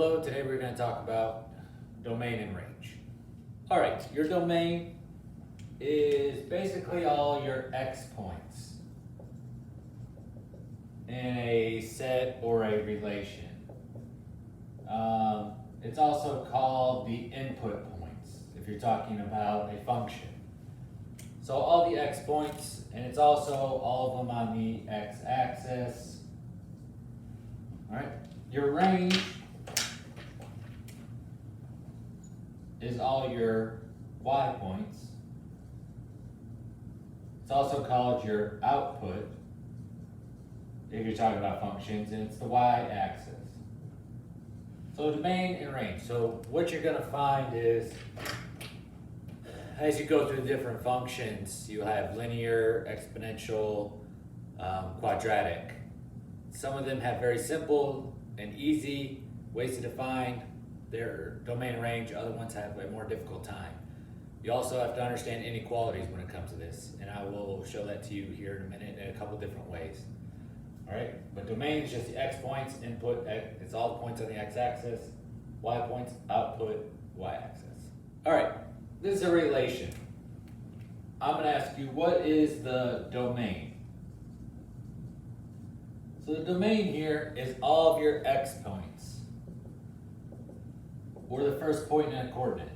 Hello, today we're going to talk about domain and range. All right, your domain is basically all your X points in a set or a relation. It's also called the input points if you're talking about a function. So all the X points, and it's also all of them on the X axis. All right, your range is all your Y points. It's also called your output if you're talking about functions, and it's the Y axis. So domain and range. So what you're going to find is, as you go through different functions, you have linear, exponential, quadratic. Some of them have very simple and easy ways to define their domain and range. Other ones have a more difficult time. You also have to understand inequalities when it comes to this, and I will show that to you here in a minute in a couple different ways. All right, but domain is just the X points, input, it's all the points on the X axis, Y points, output, Y axis. All right, this is a relation. I'm gonna ask you, what is the domain? So the domain here is all of your X points, or the first point in a coordinate.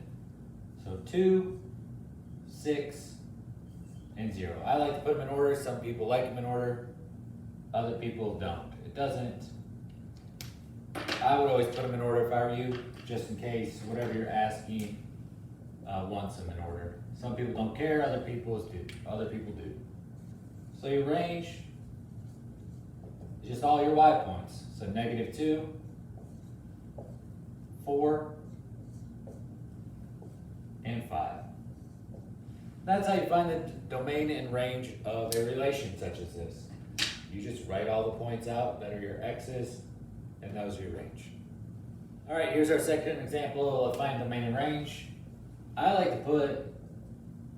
So 2, 6, and 0. I like to put them in order. Some people like them in order. Other people don't. It doesn't. I would always put them in order if I were you, just in case whatever you're asking wants them in order. Some people don't care. Other people do. So your range is just all your Y points. So -2, 4, and 5. That's how you find the domain and range of a relation such as this. You just write all the points out that are your X's, and those are your range. All right, here's our second example of finding domain and range. I like to put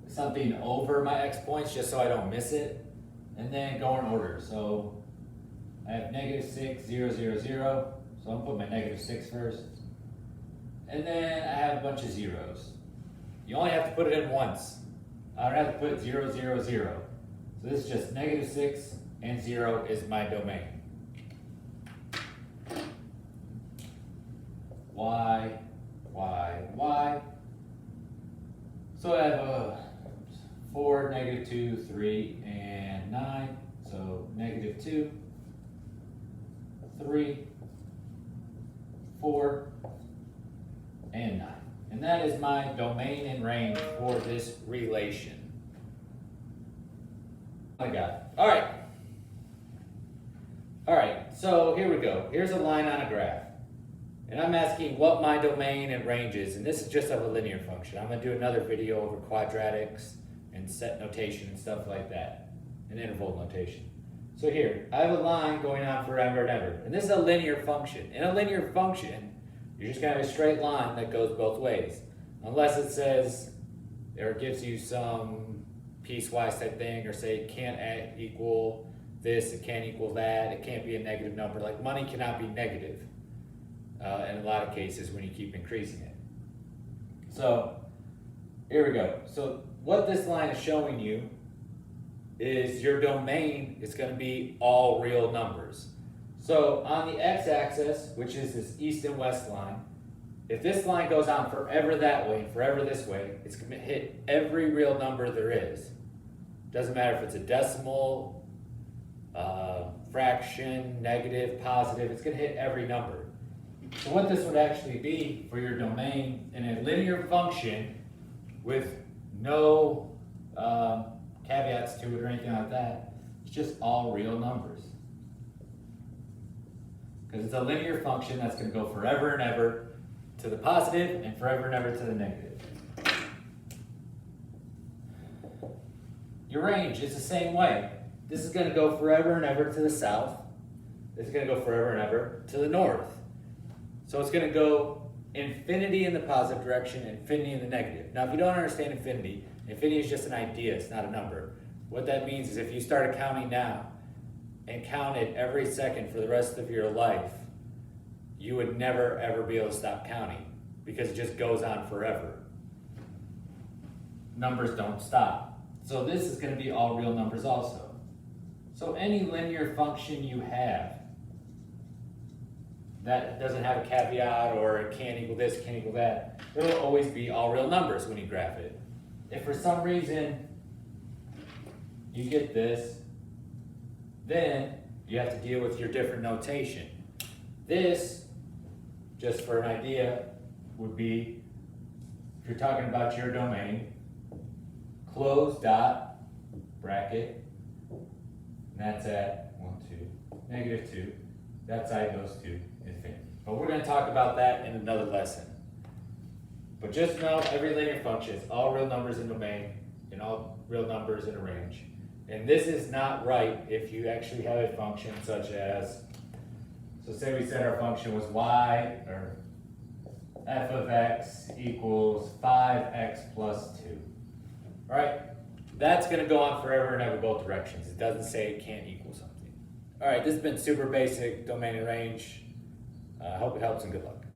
something over my X points just so I don't miss it, and then go in order. So I have -6, 0, 0, 0. So I'm gonna put my -6 first. And then I have a bunch of zeros. You only have to put it in once. I don't have to put 0, 0, 0. So this is just -6 and 0 is my domain. Y, Y, Y. So I have 4, -2, 3, and 9. So -2, 3, 4, and 9. And that is my domain and range for this relation. I got it. All right. All right, so here we go. Here's a line on a graph. And I'm asking what my domain and range is, and this is just of a linear function. I'm gonna do another video over quadratics and set notation and stuff like that, and interval notation. So here, I have a line going on forever and ever, and this is a linear function. In a linear function, you're just gonna have a straight line that goes both ways. Unless it says, or gives you some piecewise type thing, or say it can't equal this, it can't equal that, it can't be a negative number. Like money cannot be negative in a lot of cases when you keep increasing it. So here we go. So what this line is showing you is your domain is gonna be all real numbers. So on the X-axis, which is this east and west line, if this line goes on forever that way and forever this way, it's going to hit every real number there is. Doesn't matter if it's a decimal, fraction, negative, positive, it's going to hit every number. So what this would actually be for your domain in a linear function with no caveats to it or anything like that, it's just all real numbers. Because it's a linear function that's going to go forever and ever to the positive and forever and ever to the negative. Your range is the same way. This is going to go forever and ever to the south. This is going to go forever and ever to the north. So it's going to go infinity in the positive direction, infinity in the negative. Now, if you don't understand infinity, infinity is just an idea, it's not a number. What that means is if you started counting now and counted every second for the rest of your life, you would never ever be able to stop counting because it just goes on forever. Numbers don't stop. So this is going to be all real numbers also. So any linear function you have that doesn't have a caveat or it can't equal this, can't equal that, it will always be all real numbers when you graph it. If for some reason you get this, then you have to deal with your different notation. This, just for an idea, would be, if you're talking about your domain, close dot bracket, and that's at 1, 2, -2. That side goes to infinity. But we're going to talk about that in another lesson. But just know every linear function is all real numbers in domain and all real numbers in a range. And this is not right if you actually have a function such as, so say we said our function was y, or f of x equals 5x plus 2. All right, that's going to go on forever and ever both directions. It doesn't say it can't equal something. All right, this has been super basic domain and range. I hope it helps and good luck.